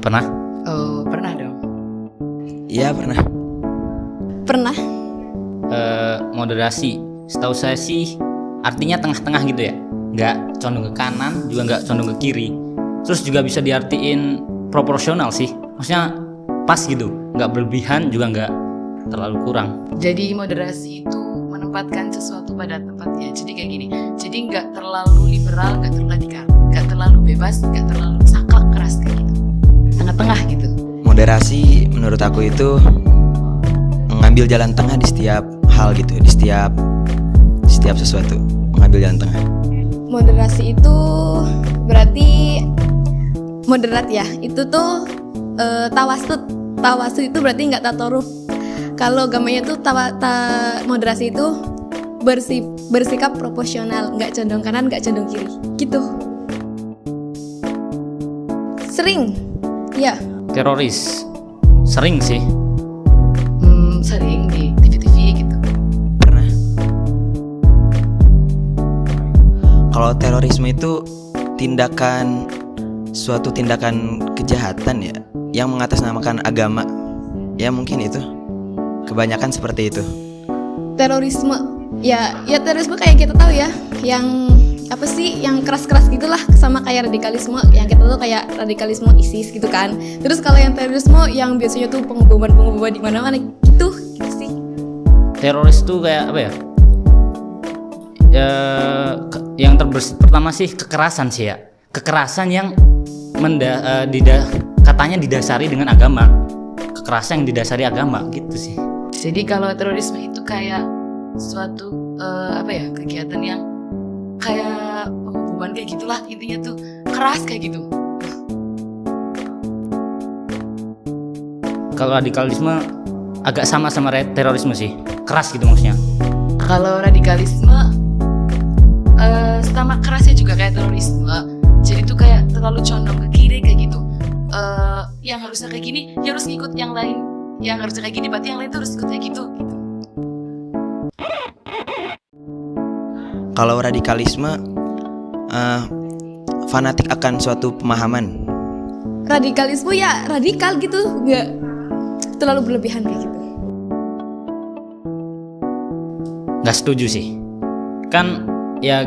Pernah? Oh, pernah dong. Iya pernah. Pernah. Moderasi, setahu saya sih artinya tengah-tengah gitu ya, nggak condong ke kanan juga nggak condong ke kiri. Terus juga bisa diartiin proporsional sih, maksudnya pas gitu, nggak berlebihan juga nggak terlalu kurang. Jadi moderasi itu menempatkan sesuatu pada tempatnya. Jadi kayak gini. Jadi nggak terlalu liberal, nggak terlalu radikal, nggak terlalu bebas, nggak terlalu saklek keras kayak gitu. Tengah-tengah gitu. Moderasi menurut aku itu mengambil jalan tengah di setiap hal gitu, di setiap sesuatu, mengambil jalan tengah. Moderasi itu berarti moderat ya. Itu tuh tawasud. Tawasud itu berarti nggak tatoruf. Kalau agamanya tuh moderasi itu bersikap proporsional, nggak condong kanan, nggak condong kiri, gitu. Sering, ya. Teroris sering sih. Sering di TV-TV gitu. Pernah. Kalau terorisme itu suatu tindakan kejahatan ya, yang mengatasnamakan agama. Ya mungkin itu. Kebanyakan seperti itu. Terorisme, ya terorisme kayak kita tahu ya, yang apa sih, yang keras-keras gitulah, sama kayak radikalisme, yang kita tahu kayak radikalisme ISIS gitu kan. Terus kalau yang terorisme yang biasanya tuh pengeboman di mana-mana gitu sih. Teroris tuh kayak apa ya? Yang terbersih pertama sih kekerasan sih ya. Kekerasan yang katanya didasari dengan agama. Kekerasan yang didasari agama gitu sih. Jadi kalau terorisme itu kayak suatu kegiatan yang kayak pengeboman kayak gitulah, intinya tuh keras kayak gitu. Kalau radikalisme agak sama terorisme sih, keras gitu maksudnya. Kalau radikalisme sama kerasnya juga kayak terorisme. Jadi tuh kayak terlalu condong ke kiri kayak gitu. Yang harusnya kayak gini, ya harus ngikut yang lain. Yang harusnya kayak gini, berarti yang lain tuh harus ikut kayak gitu. Kalau radikalisme fanatik akan suatu pemahaman. Radikalisme ya radikal gitu, nggak terlalu berlebihan kayak gitu. Nggak setuju sih. Kan ya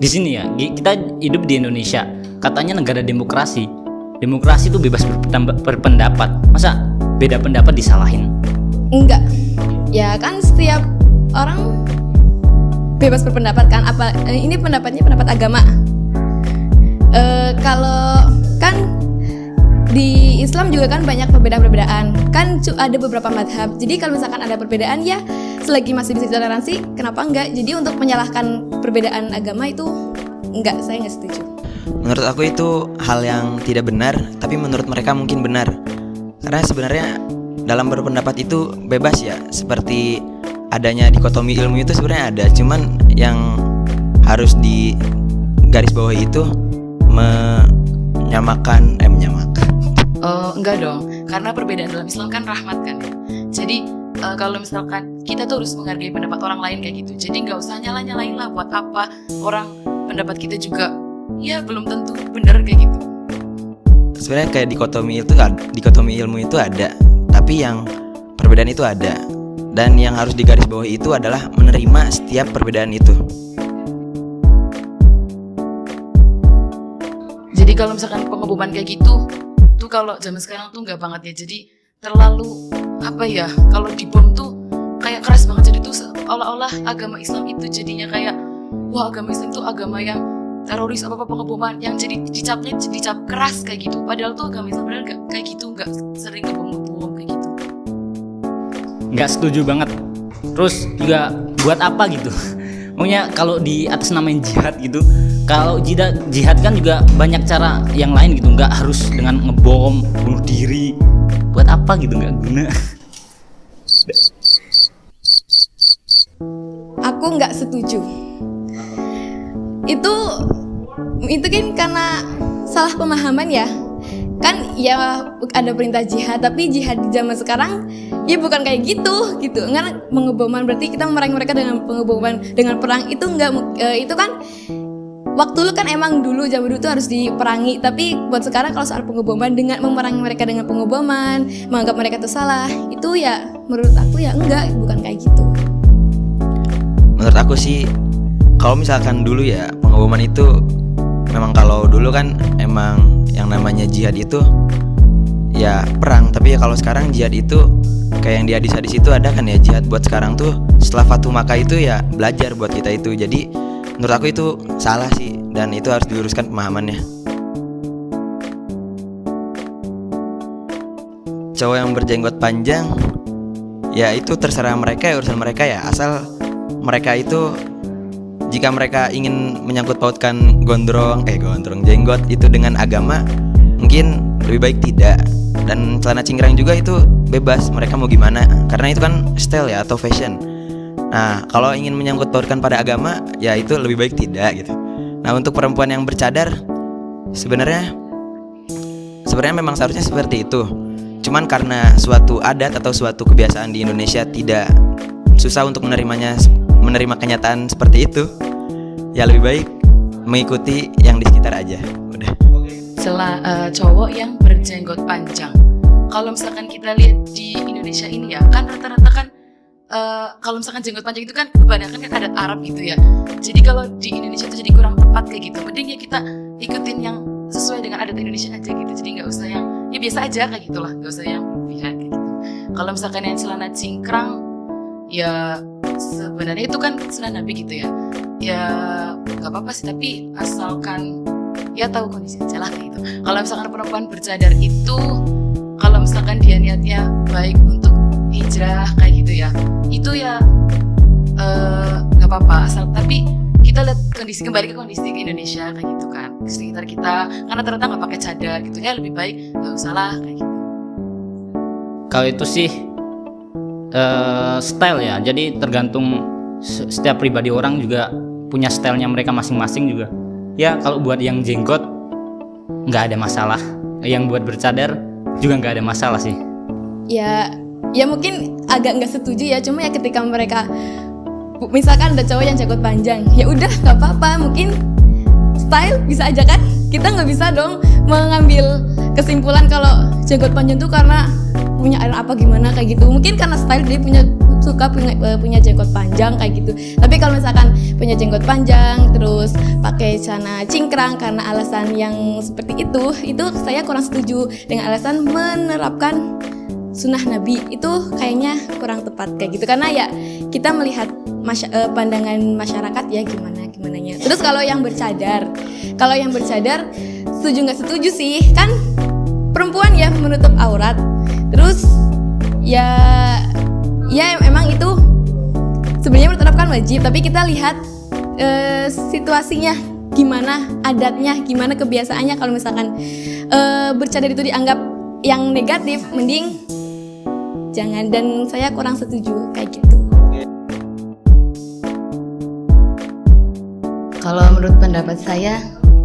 di sini ya kita hidup di Indonesia, katanya negara demokrasi. Demokrasi itu bebas berpendapat. Masa beda pendapat disalahin? Enggak. Ya kan setiap orang bebas berpendapat kan. Ini pendapatnya pendapat agama. Kalau kan di Islam juga kan banyak perbedaan-perbedaan. Kan ada beberapa madhab. Jadi kalau misalkan ada perbedaan ya selagi masih bisa toleransi, kenapa enggak? Jadi untuk menyalahkan perbedaan agama itu enggak, saya enggak setuju. Menurut aku itu hal yang tidak benar, tapi menurut mereka mungkin benar. Karena sebenarnya dalam berpendapat itu bebas ya. Seperti adanya dikotomi ilmu itu sebenarnya ada, cuman yang harus di garis bawah itu menyamakan. Oh, enggak dong. Karena perbedaan dalam Islam kan rahmat kan ya. Jadi kalau misalkan kita tuh harus menghargai pendapat orang lain kayak gitu. Jadi nggak usah nyalain lah, buat apa orang pendapat kita juga ya belum tentu benar kayak gitu. Sebenarnya kayak dikotomi ilmu itu ada, tapi yang perbedaan itu ada. Dan yang harus digarisbawahi itu adalah menerima setiap perbedaan itu. Jadi kalau misalkan pengeboman kayak gitu, tuh kalau zaman sekarang tuh nggak banget ya. Jadi terlalu kalau dibom tuh kayak keras banget. Jadi tuh seolah-olah agama Islam itu jadinya kayak wah, agama Islam tuh agama yang teroris apa pengeboman, yang jadi dicap keras kayak gitu. Padahal tuh agama Islam benar nggak kayak gitu, nggak sering ngebom kayak gitu. Nggak setuju banget. Terus juga buat apa gitu? Maunya kalau di atas namain jihad gitu. Kalau jihad kan juga banyak cara yang lain gitu, nggak harus dengan ngebom, bunuh diri. Buat apa gitu, nggak guna. Aku nggak setuju. Itu kan karena salah pemahaman ya. Kan ya ada perintah jihad, tapi jihad di zaman sekarang ya bukan kayak gitu. Kan pengeboman berarti kita memerangi mereka dengan pengeboman, dengan perang itu enggak, itu kan waktu dulu kan emang dulu zaman dulu tuh harus diperangi, tapi buat sekarang kalau soal pengeboman, dengan memerangi mereka dengan pengeboman, menganggap mereka itu salah, itu ya menurut aku ya enggak, bukan kayak gitu. Menurut aku sih, kalau misalkan dulu ya pengeboman itu memang, kalau dulu kan emang yang namanya jihad itu ya perang, tapi ya kalau sekarang jihad itu kayak yang di hadis-hadis itu ada kan ya, jihad buat sekarang tuh setelah Fatu Makkah itu ya belajar buat kita itu. Jadi menurut aku itu salah sih, dan itu harus diluruskan pemahamannya. Cowok yang berjenggot panjang ya itu terserah mereka ya, urusan mereka ya, asal mereka itu, jika mereka ingin menyangkut pautkan jenggot itu dengan agama, mungkin lebih baik tidak. Dan celana cingkrang juga itu bebas, mereka mau gimana, karena itu kan style ya atau fashion. Nah, kalau ingin menyangkut pautkan pada agama, ya itu lebih baik tidak gitu. Nah, untuk perempuan yang bercadar, sebenarnya memang seharusnya seperti itu. Cuman karena suatu adat atau suatu kebiasaan di Indonesia tidak susah untuk menerima kenyataan seperti itu, ya lebih baik mengikuti yang di sekitar aja. Udah. Cowok yang berjenggot panjang. Kalau misalkan kita lihat di Indonesia ini ya, kan rata-rata kan kalau misalkan jenggot panjang itu kan kebanyakan kan adat Arab gitu ya. Jadi kalau di Indonesia itu jadi kurang tepat kayak gitu. Mending ya kita ikutin yang sesuai dengan adat Indonesia aja gitu. Jadi nggak usah yang ya biasa aja kayak gitulah, nggak usah yang berlebihan kayak gitu. Kalau misalkan yang celana cingkrang, ya sebenarnya itu kan sunnah Nabi gitu ya. Ya nggak apa-apa sih, tapi asalkan ya tahu kondisi aja lah kayak gitu. Kalau misalkan perempuan bercadar itu, kalau misalkan dia niatnya baik untuk hijrah kayak gitu ya, itu ya nggak apa-apa, asal tapi kita lihat kembali ke kondisi Indonesia kayak gitu kan, di sekitar kita, karena ternyata nggak pakai cadar gitu ya, lebih baik nggak usah lah kayak gitu. Kalau itu sih style ya, jadi tergantung setiap pribadi orang juga punya stylenya mereka masing-masing juga. Ya kalau buat yang jenggot nggak ada masalah, yang buat bercadar juga nggak ada masalah sih. Ya mungkin agak nggak setuju ya, cuma ya ketika mereka misalkan ada cowok yang jenggot panjang, ya udah nggak apa-apa, mungkin style bisa aja kan. Kita nggak bisa dong mengambil kesimpulan kalau jenggot panjang tuh karena punya air apa gimana kayak gitu. Mungkin karena style dia suka punya jenggot panjang kayak gitu. Tapi kalau misalkan punya jenggot panjang terus pakai celana cingkrang karena alasan yang seperti itu saya kurang setuju. Dengan alasan menerapkan sunnah Nabi, itu kayaknya kurang tepat kayak gitu, karena ya kita melihat pandangan masyarakat ya gimananya. Terus kalau yang bercadar setuju nggak setuju sih, kan perempuan ya menutup aurat. Terus ya emang itu sebenarnya menerapkan wajib, tapi kita lihat situasinya gimana, adatnya gimana, kebiasaannya. Kalau misalkan bercadar itu dianggap yang negatif, mending jangan, dan saya kurang setuju kayak gitu. Kalau menurut pendapat saya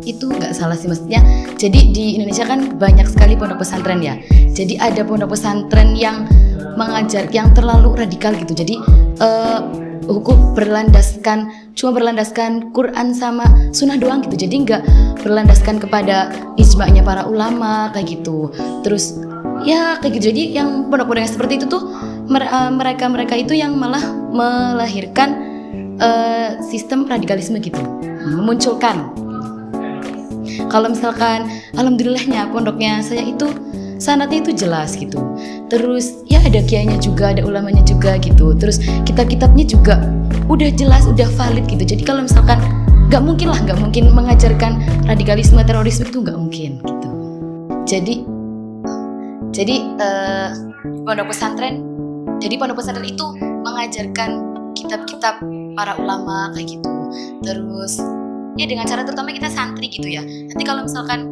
itu nggak salah sih, maksudnya jadi di Indonesia kan banyak sekali pondok pesantren ya. Jadi ada pondok pesantren yang mengajar yang terlalu radikal gitu. Jadi hukum cuma berlandaskan Quran sama sunnah doang gitu. Jadi nggak berlandaskan kepada ijma'nya para ulama kayak gitu. Terus ya kayak gitu. Jadi yang pondok-pondok yang seperti itu tuh mereka itu yang malah melahirkan sistem radikalisme gitu, memunculkan. Kalau misalkan alhamdulillahnya pondoknya saya itu sanatnya itu jelas gitu. Terus ya ada kiainya juga, ada ulamanya juga gitu. Terus kitab-kitabnya juga udah jelas, udah valid gitu. Jadi kalau misalkan nggak mungkin mengajarkan radikalisme, terorisme itu nggak mungkin gitu. Jadi pondok pesantren itu mengajarkan kitab-kitab para ulama kayak gitu. Terus ya dengan cara terutama kita santri gitu ya. Nanti kalau misalkan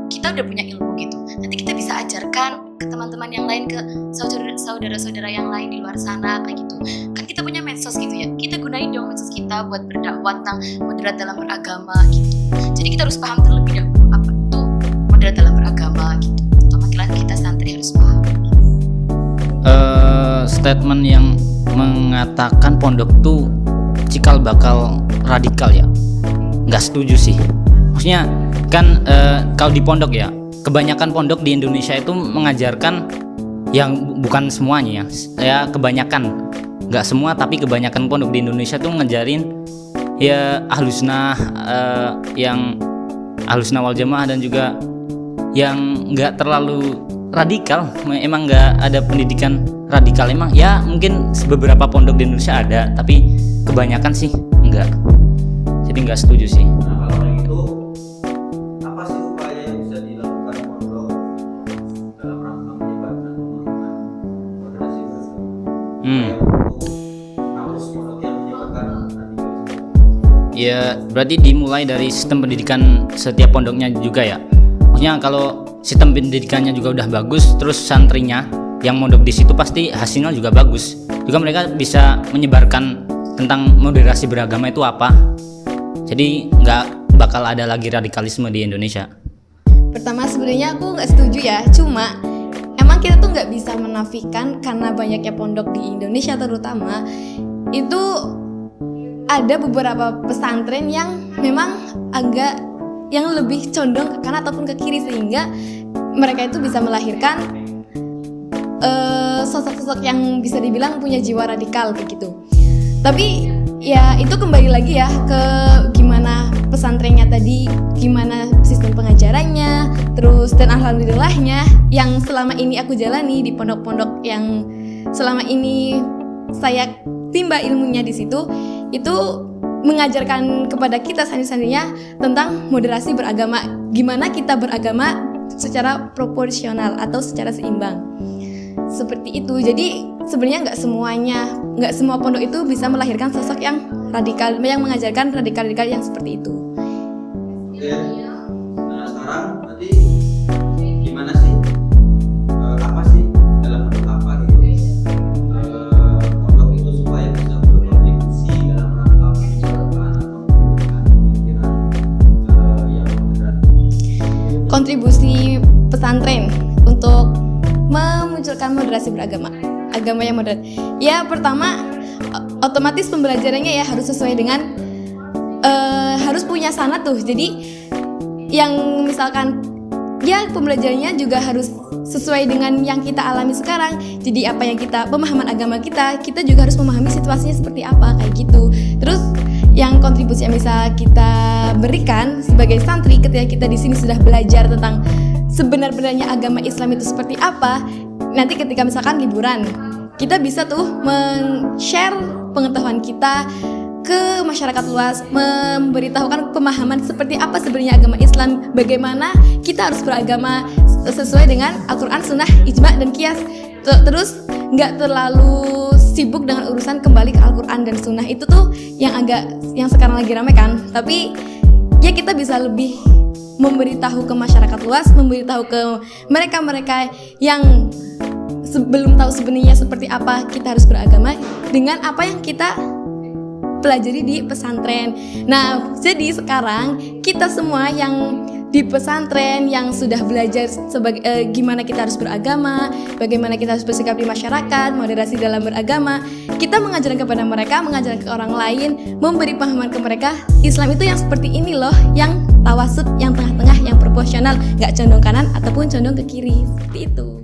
kita udah punya ilmu gitu, nanti kita bisa ajarkan ke teman-teman yang lain, ke saudara-saudara yang lain di luar sana kayak gitu. Kan kita punya medsos gitu ya, kita gunain dong medsos kita buat berdakwah tentang moderat dalam beragama gitu. Jadi kita harus paham terlebih dahulu apa itu moderat dalam beragama gitu. Terutama kita santri harus paham gitu. Statement yang mengatakan pondok tuh cikal bakal radikal ya, nggak setuju sih. Maksudnya kan kalau di pondok ya, kebanyakan pondok di Indonesia itu mengajarkan yang bukan semuanya ya kebanyakan, nggak semua tapi kebanyakan pondok di Indonesia tuh ngajarin ya ahlussunnah, yang ahlussunnah wal jamaah, dan juga yang nggak terlalu radikal. Emang nggak ada pendidikan radikal, emang ya mungkin beberapa pondok di Indonesia ada, tapi kebanyakan sih enggak. Jadi nggak setuju sih. Nah, kalau kayak gitu, apa sih upaya yang bisa dilakukan pondok dalam rangka menyebarkan pemahaman moderasi beragama? Harus pondok yang menyebarkan radikalisme. Ya berarti dimulai dari sistem pendidikan setiap pondoknya juga ya. Maksudnya kalau sistem pendidikannya juga udah bagus, terus santrinya yang mondok di situ pasti hasilnya juga bagus. Juga mereka bisa menyebarkan tentang moderasi beragama itu apa. Jadi nggak bakal ada lagi radikalisme di Indonesia. Pertama sebenarnya aku nggak setuju ya, cuma emang kita tuh nggak bisa menafikan karena banyaknya pondok di Indonesia terutama itu ada beberapa pesantren yang memang agak yang lebih condong ke kanan ataupun ke kiri, sehingga mereka itu bisa melahirkan sosok-sosok yang bisa dibilang punya jiwa radikal kayak gitu. Tapi ya itu kembali lagi ya ke gimana pesantrennya tadi, gimana sistem pengajarannya, terus dan alhamdulillahnya yang selama ini aku jalani di pondok-pondok yang selama ini saya timba ilmunya di situ, itu mengajarkan kepada kita santri-santrinya tentang moderasi beragama, gimana kita beragama secara proporsional atau secara seimbang. Seperti itu. Jadi sebenarnya nggak semua pondok itu bisa melahirkan sosok yang radikal, yang mengajarkan radikal-radikal yang seperti itu. Oke. Nah sekarang berarti gimana sih? Apa sih dalam bentuk apa gitu? Pondok itu supaya bisa berkontribusi dalam rangka menyebarkan atau menumbuhkan pemikiran yang moderat. Kontribusi pesantren untuk memunculkan moderasi beragama, agama yang moderat. Ya pertama otomatis pembelajarannya ya harus sesuai dengan harus punya sanad tuh. Jadi yang misalkan ya pembelajarannya juga harus sesuai dengan yang kita alami sekarang. Jadi apa yang kita pemahaman agama kita juga harus memahami situasinya seperti apa kayak gitu. Terus yang kontribusi yang bisa kita berikan sebagai santri ketika kita di sini sudah belajar tentang sebenar-benarnya agama Islam itu seperti apa, nanti ketika misalkan liburan kita bisa tuh men-share pengetahuan kita ke masyarakat luas, memberitahukan pemahaman seperti apa sebenarnya agama Islam, bagaimana kita harus beragama sesuai dengan Al-Quran, Sunnah, Ijma, dan Qiyas. Terus nggak terlalu sibuk dengan urusan kembali ke Al-Quran dan Sunnah, itu tuh yang sekarang lagi rame kan. Tapi ya kita bisa lebih memberitahu ke masyarakat luas, memberitahu ke mereka-mereka yang belum tahu sebenarnya seperti apa kita harus beragama dengan apa yang kita pelajari di pesantren. Nah, jadi sekarang kita semua yang di pesantren yang sudah belajar sebagai gimana kita harus beragama, bagaimana kita harus bersikap di masyarakat, moderasi dalam beragama, kita mengajarkan kepada mereka, mengajarkan ke orang lain, memberi pemahaman ke mereka Islam itu yang seperti ini loh, yang tawasud, yang tengah-tengah, yang proporsional, nggak condong kanan ataupun condong ke kiri, seperti itu.